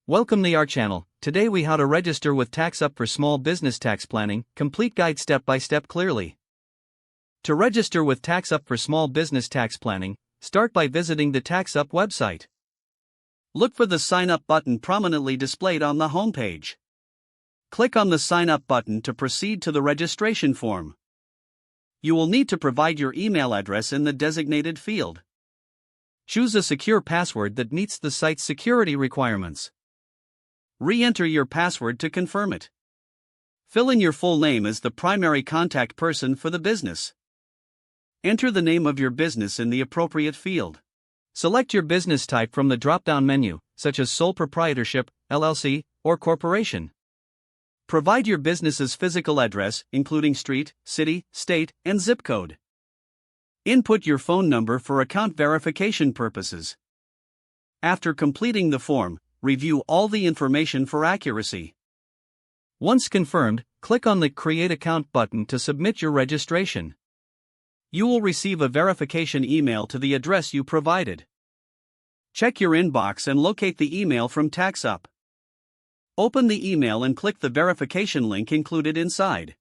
Welcome to our channel. Today we how to register with TaxUp for small business tax planning, complete guide step by step clearly. To register with TaxUp for small business tax planning, start by visiting the TaxUp website. Look for the Sign Up button prominently displayed on the homepage. Click on the Sign Up button to proceed to the registration form. You will need to provide your email address in the designated field. Choose a secure password that meets the site's security requirements. Re-enter your password to confirm it. Fill in your full name as the primary contact person for the business. Enter the name of your business in the appropriate field. Select your business type from the drop-down menu, such as sole proprietorship, LLC, or corporation. Provide your business's physical address, including street, city, state, and zip code. Input your phone number for account verification purposes. After completing the form, review all the information for accuracy. Once confirmed, click on the Create Account button to submit your registration. You will receive a verification email to the address you provided. Check your inbox and locate the email from TaxUp. Open the email and click the verification link included inside.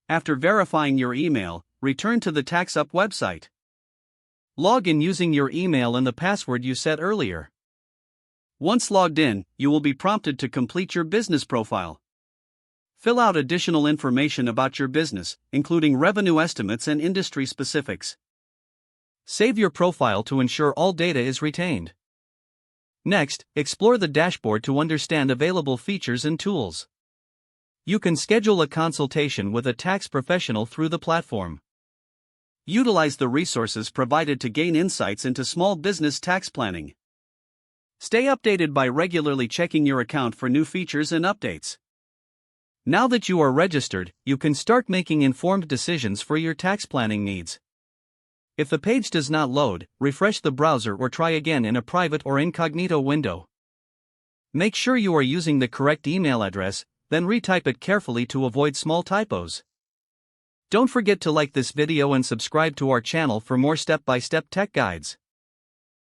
After verifying your email, return to the TaxUp website. Log in using your email and the password you set earlier. Once logged in, you will be prompted to complete your business profile. Fill out additional information about your business, including revenue estimates and industry specifics. Save your profile to ensure all data is retained. Next, explore the dashboard to understand available features and tools. You can schedule a consultation with a tax professional through the platform. Utilize the resources provided to gain insights into small business tax planning. Stay updated by regularly checking your account for new features and updates. Now that you are registered, you can start making informed decisions for your tax planning needs. If the page does not load, refresh the browser or try again in a private or incognito window. Make sure you are using the correct email address, then retype it carefully to avoid small typos. Don't forget to like this video and subscribe to our channel for more step-by-step tech guides.